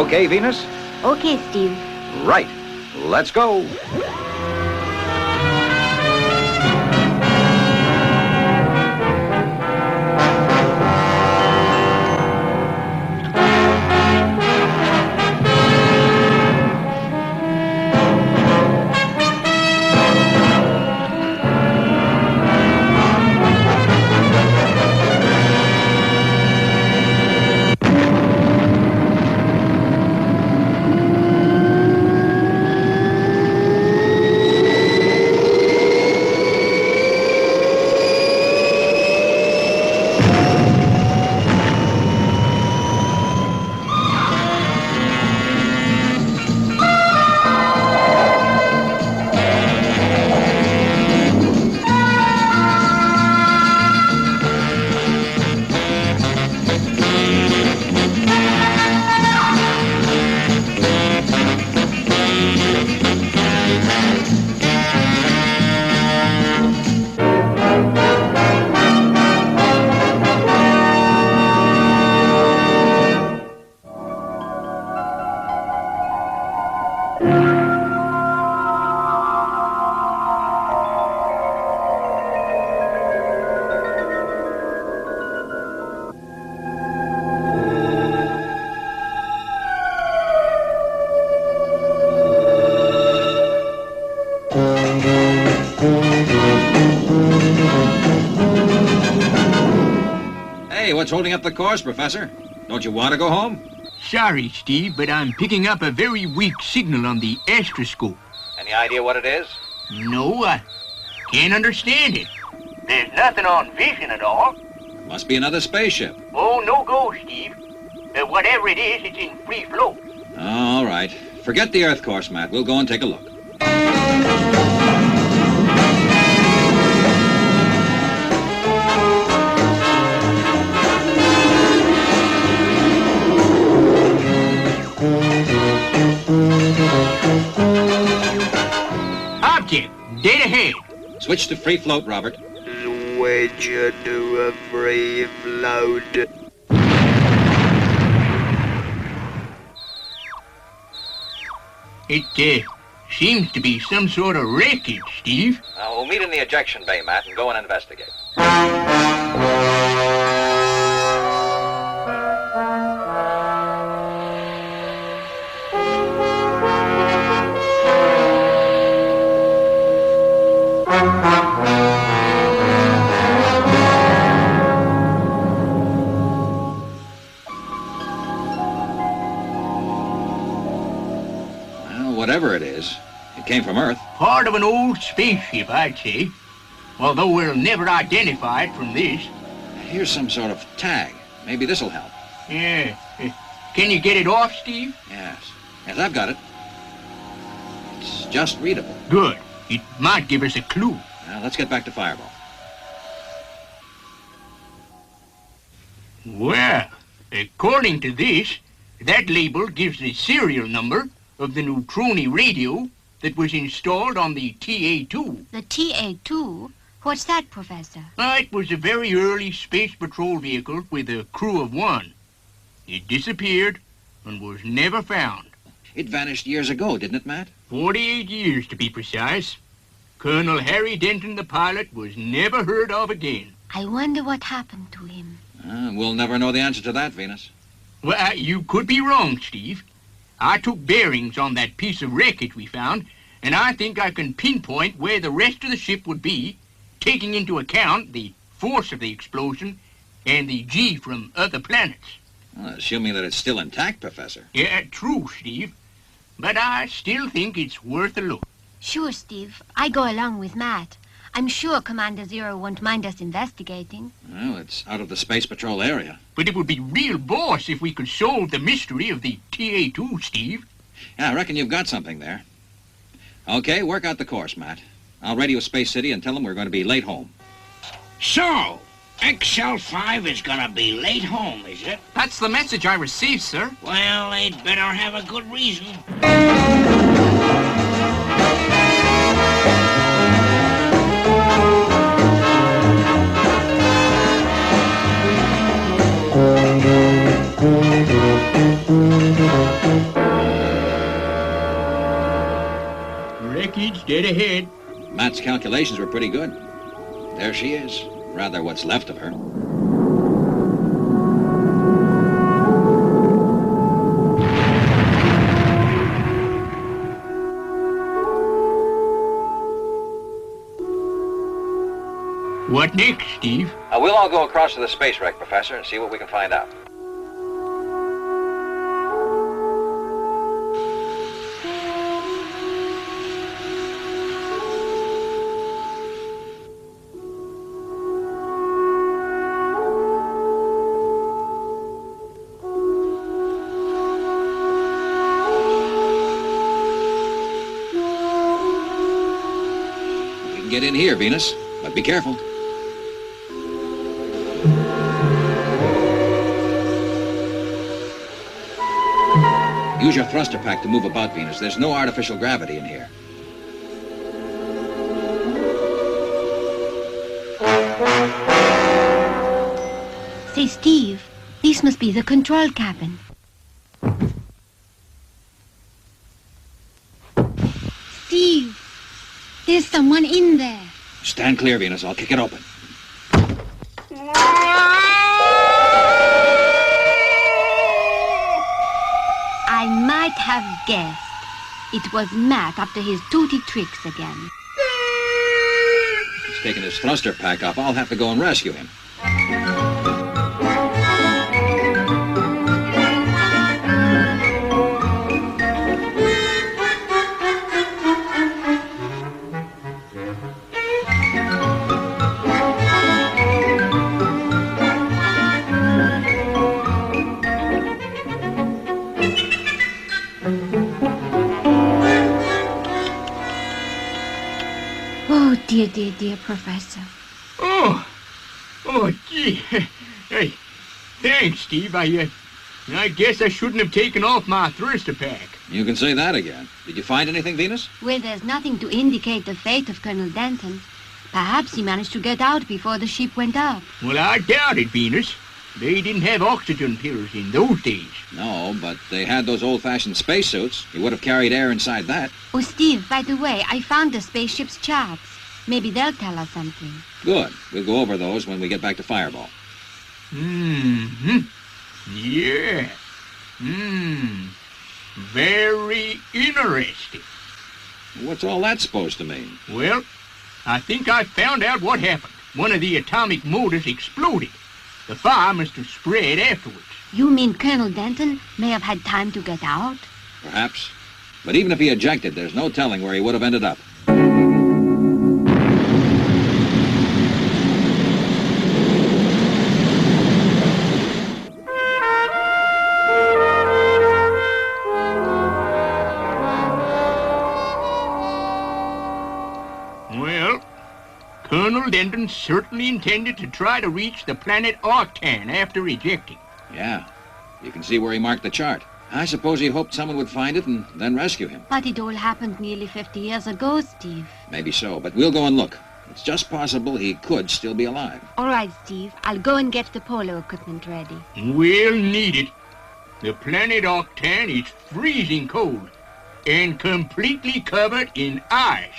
Okay, Venus? Okay, Steve. Right. Let's go. Hey, what's holding up the course, Professor? Don't you want to go home? Sorry, Steve, but I'm picking up a very weak signal on the astroscope. Any idea what it is? No, I can't understand it. There's nothing on vision at all. Must be another spaceship. Oh, no go, Steve. Whatever it is, it's in free float. All right. Forget the Earth course, Matt. We'll go and take a look. Object, dead ahead. Switch to free float, Robert. Switch to a free float. It seems to be some sort of wreckage, Steve. We'll meet in the ejection bay, Matt, and go and investigate. Whatever it is, it came from Earth. Part of an old spaceship, I'd say. Although we'll never identify it from this. Here's some sort of tag. Maybe this'll help. Yeah. Can you get it off, Steve? Yes. Yes, I've got it. It's just readable. Good. It might give us a clue. Now, let's get back to Fireball. Well, according to this, that label gives the serial number of the neutroni radio that was installed on the TA-2. The TA-2? What's that, Professor? It was a very early space patrol vehicle with a crew of one. It disappeared and was never found. It vanished years ago, didn't it, Matt? 48 years, to be precise. Colonel Harry Denton, the pilot, was never heard of again. I wonder what happened to him. We'll never know the answer to that, Venus. Well, you could be wrong, Steve. I took bearings on that piece of wreckage we found, and I think I can pinpoint where the rest of the ship would be, taking into account the force of the explosion and the G from other planets. Well, assuming that it's still intact, Professor. Yeah, true, Steve. But I still think it's worth a look. Sure, Steve. I go along with Matt. I'm sure Commander Zero won't mind us investigating. Well, it's out of the Space Patrol area. But it would be real boss if we could solve the mystery of the TA-2, Steve. Yeah, I reckon you've got something there. Okay, work out the course, Matt. I'll radio Space City and tell them we're going to be late home. So, XL5 is gonna be late home, is it? That's the message I received, sir. Well, they'd better have a good reason. wreckage dead ahead. Matt's calculations were pretty good. There she is. Rather, what's left of her. What next, Steve? We'll all go across to the space wreck, Professor, and see what we can find out. We can get in here, Venus, but be careful. Use your thruster pack to move about, Venus. There's no artificial gravity in here. Say, Steve, this must be the control cabin. Steve, there's someone in there. Stand clear, Venus. I'll kick it open. I might have guessed. It was Matt up to his tooty tricks again. He's taking his thruster pack off. I'll have to go and rescue him. Oh, dear, dear, dear Professor. Oh, gee. Hey, thanks, Steve. I guess I shouldn't have taken off my thruster pack. You can say that again. Did you find anything, Venus? Well, there's nothing to indicate the fate of Colonel Denton. Perhaps he managed to get out before the ship went up. Well, I doubt it, Venus. They didn't have oxygen pills in those days. No, but they had those old-fashioned spacesuits. He would have carried air inside that. Oh, Steve, by the way, I found the spaceship's charts. Maybe they'll tell us something. Good. We'll go over those when we get back to Fireball. Mm-hmm. Yeah. Very interesting. What's all that supposed to mean? Well, I think I found out what happened. One of the atomic motors exploded. The fire must have spread afterwards. You mean Colonel Denton may have had time to get out? Perhaps. But even if he ejected, there's no telling where he would have ended up. Well, Colonel Denton certainly intended to try to reach the planet Octan after ejecting. Yeah. You can see where he marked the chart. I suppose he hoped someone would find it and then rescue him. But it all happened nearly 50 years ago, Steve. Maybe so, but we'll go and look. It's just possible he could still be alive. All right, Steve. I'll go and get the polo equipment ready. We'll need it. The planet Octan is freezing cold and completely covered in ice.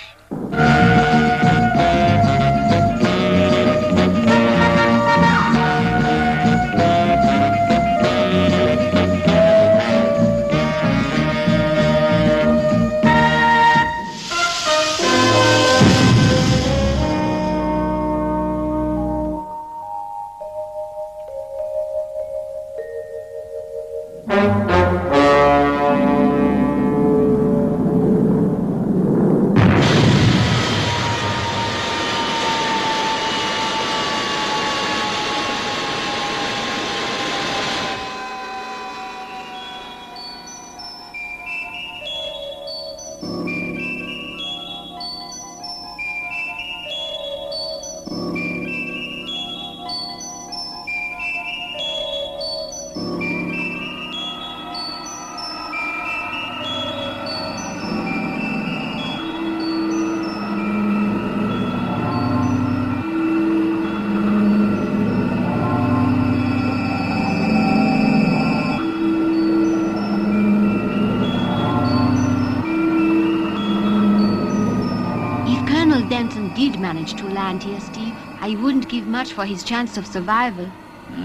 If Denton did manage to land here, Steve, I wouldn't give much for his chance of survival.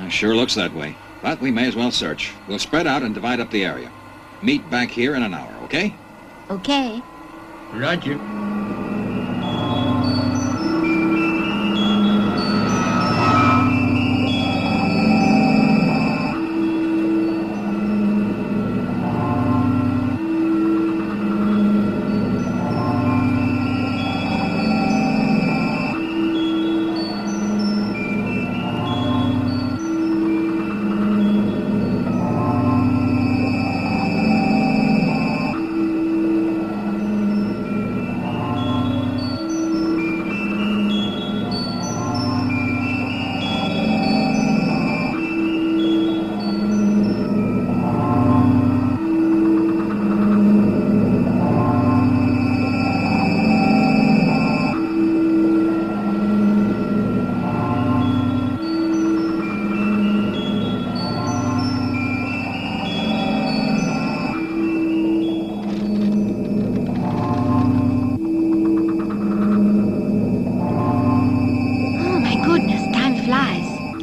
Sure looks that way. But we may as well search. We'll spread out and divide up the area. Meet back here in an hour, okay? Okay. Roger.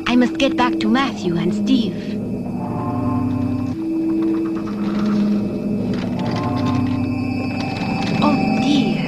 I must get back to Matthew and Steve. Oh dear.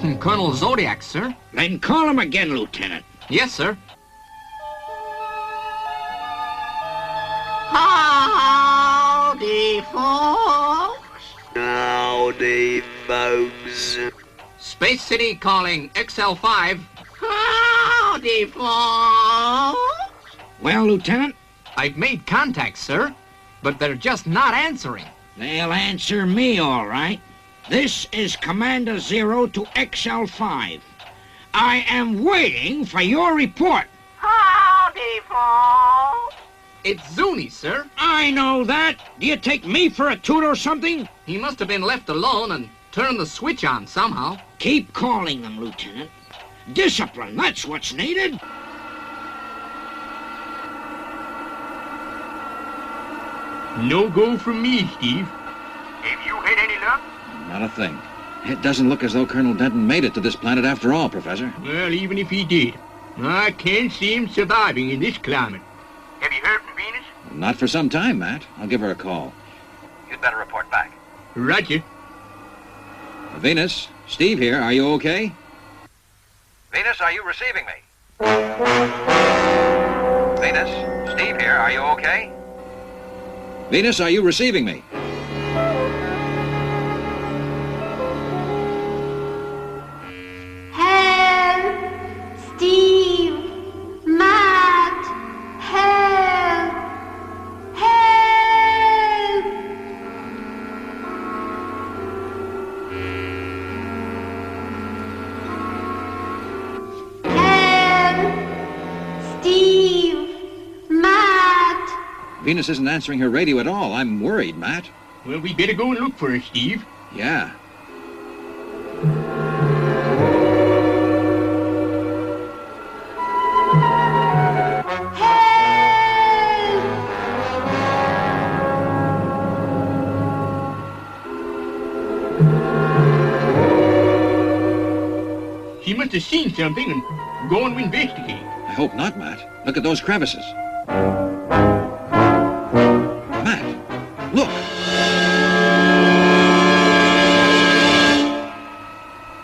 From Colonel Zodiac, sir. Then call him again, Lieutenant. Yes, sir. Howdy, folks. Howdy, folks. Space City calling XL5. Howdy, folks. Well, Lieutenant? I've made contact, sir, but they're just not answering. They'll answer me, all right. This is Commander Zero to XL5. I am waiting for your report. Howdy, folks. It's Zuni, sir. I know that. Do you take me for a toot or something? He must have been left alone and turned the switch on somehow. Keep calling them, Lieutenant. Discipline, that's what's needed. No go from me, Steve. Have you had any luck? Not a thing. It doesn't look as though Colonel Denton made it to this planet after all, Professor. Well, even if he did, I can't see him surviving in this climate. Have you heard from Venus? Not for some time, Matt. I'll give her a call. You'd better report back. Roger. Venus, Steve here. Are you okay? Venus, are you receiving me? Venus, Steve here. Are you okay? Venus, are you receiving me? Help! Steve! Matt! Help! Help! Help! Steve! Matt! Venus isn't answering her radio at all. I'm worried, Matt. Well, we better go and look for her, Steve. Yeah. She must have seen something and gone to investigate. I hope not, Matt. Look at those crevices. Matt, look.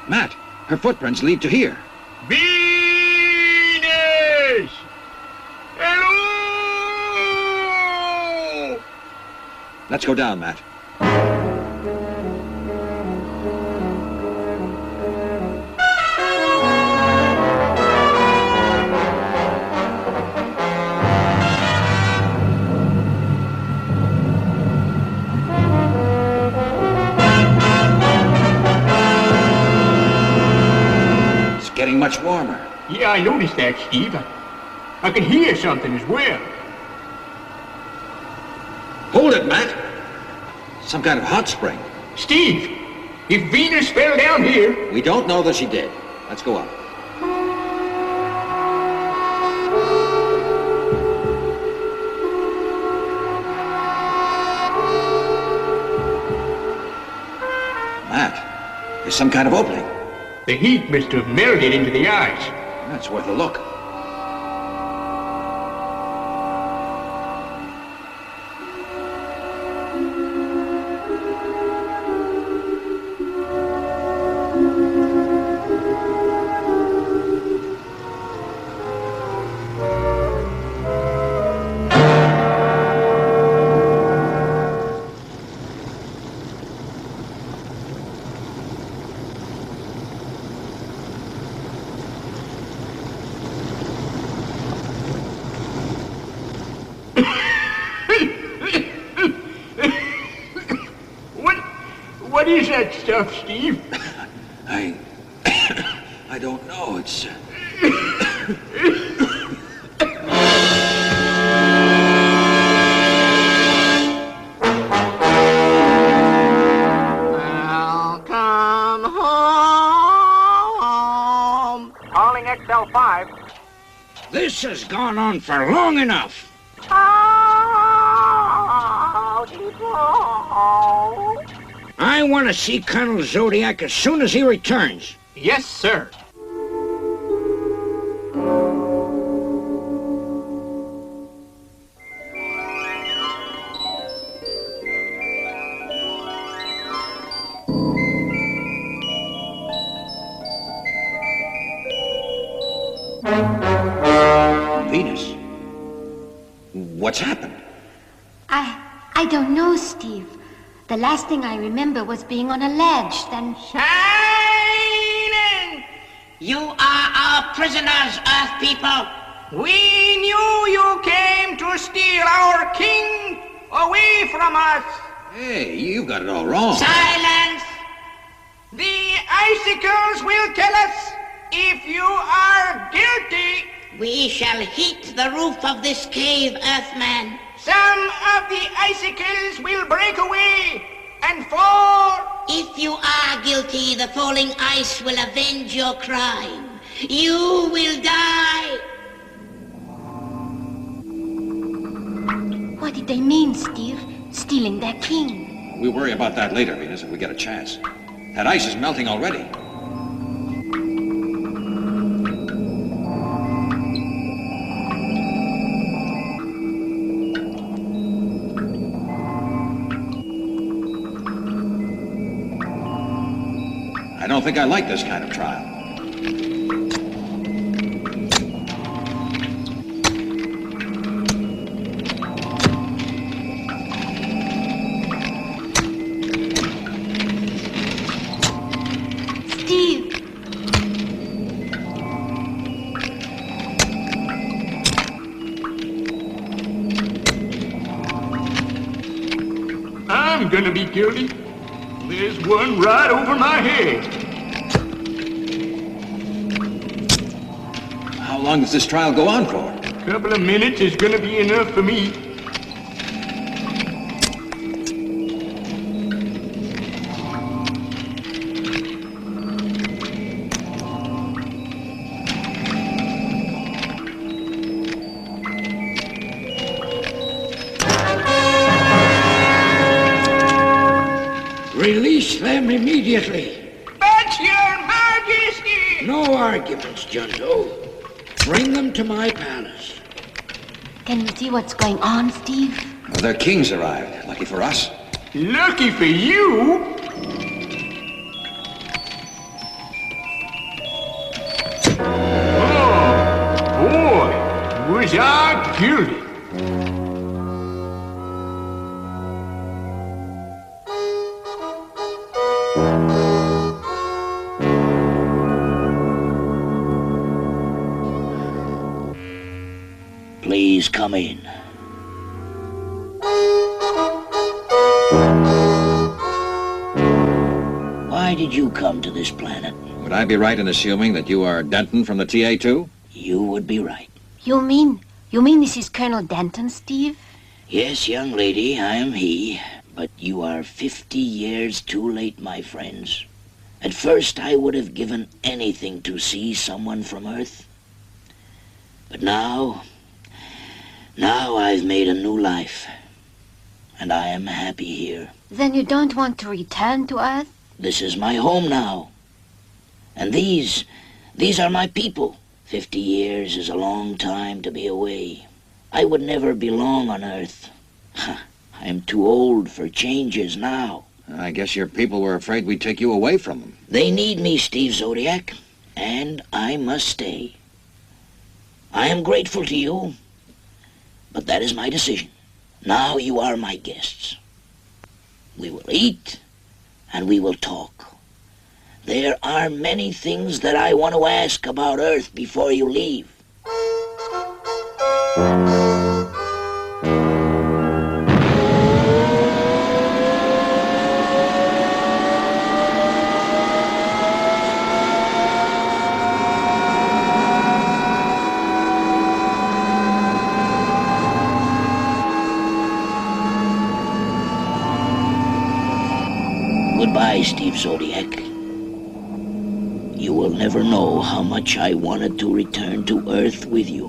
Matt, her footprints lead to here. Venus! Hello! Let's go down, Matt. Getting much warmer. Yeah, I noticed that, Steve. I could hear something as well. Hold it, Matt. Some kind of hot spring. Steve, if Venus fell down here... We don't know that she did. Let's go up. Matt, there's some kind of opening. The heat must have melted into the ice. That's worth a look. What is that stuff, Steve? I don't know. It's... Welcome home. Calling XL5. This has gone on for long enough. Howdy, Paul. I want to see Colonel Zodiac as soon as he returns. Yes, sir. Venus? What's happened? I don't know, Steve. The last thing I remember was being on a ledge, then... Shining! You are our prisoners, Earth people. We knew you came to steal our king away from us. Hey, you got it all wrong. Silence! The icicles will tell us if you are guilty. We shall heat the roof of this cave, Earthman. Some of the icicles will break away and fall. If you are guilty, the falling ice will avenge your crime. You will die. What did they mean, Steve? Stealing their king? We'll worry about that later, Venus, if we get a chance. That ice is melting already. I don't think I like this kind of trial. Steve! I'm gonna be guilty. There's one right over my head. How long does this trial go on for? A couple of minutes is gonna be enough for me. Release them immediately. But your majesty! No arguments, Jundo. Bring them to my palace. Can you see what's going on, Steve? Well, their king's arrived. Lucky for us. Lucky for you? Oh, boy, was I guilty. Please come in. Why did you come to this planet? Would I be right in assuming that you are Denton from the TA-2? You would be right. You mean this is Colonel Denton, Steve? Yes, young lady, I am he. But you are 50 years too late, my friends. At first, I would have given anything to see someone from Earth. But now I've made a new life. And I am happy here. Then you don't want to return to Earth? This is my home now. And these are my people. 50 years is a long time to be away. I would never belong on Earth. I am too old for changes now. I guess your people were afraid we'd take you away from them. They need me, Steve Zodiac, and I must stay. I am grateful to you, but that is my decision. Now you are my guests. We will eat, and we will talk. There are many things that I want to ask about Earth before you leave. Goodbye, Steve Zodiac. You will never know how much I wanted to return to Earth with you.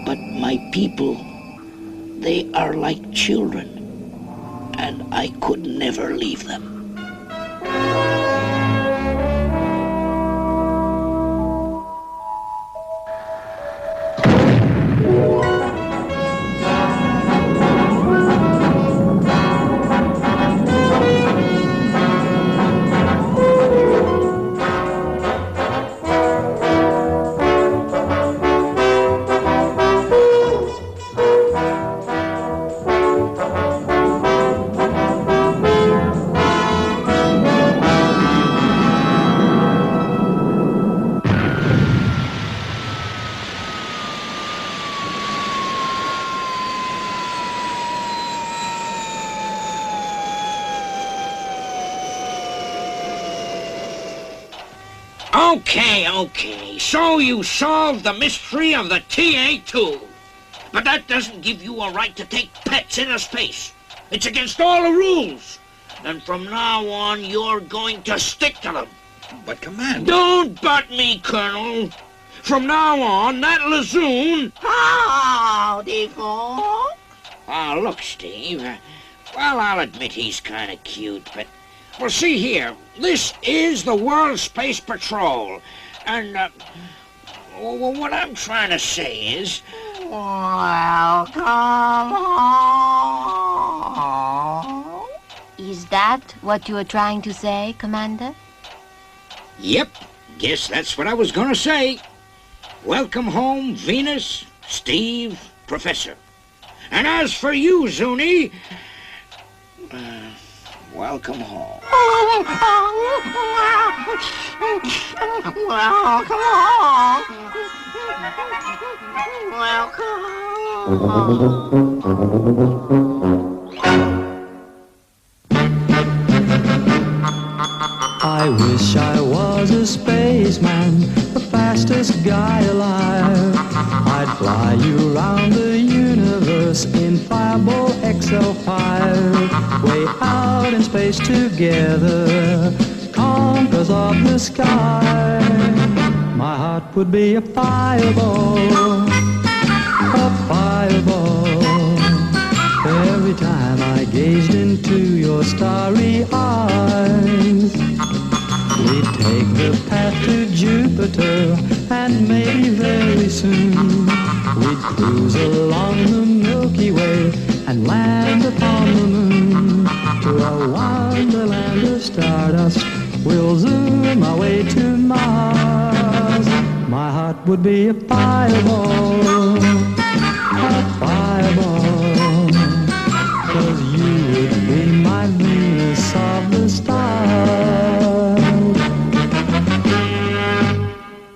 But my people, they are like children, and I could never leave them. Okay. So you solved the mystery of the TA-2. But that doesn't give you a right to take pets into space. It's against all the rules. And from now on, you're going to stick to them. But, Commander... Don't butt me, Colonel. From now on, that Lazoon... Howdy, folks. Ah, look, Steve. Well, I'll admit he's kind of cute, but... Well, see here. This is the World Space Patrol. And, what I'm trying to say is... Welcome home. Is that what you were trying to say, Commander? Yep. Guess that's what I was going to say. Welcome home, Venus, Steve, Professor. And as for you, Zuni... welcome home. Welcome home. Welcome I wish I was a spaceman, the fastest guy alive. I'd fly you around the universe in Fireball XL5. Way out in space together, conquerors of the sky. My heart would be a fireball, a fireball. Every time I gazed into your starry eyes. We'd take the path to Jupiter, and maybe very soon we'd cruise along the Milky Way and land upon the moon. To a wonderland of stardust, we'll zoom our way to Mars. My heart would be a fireball,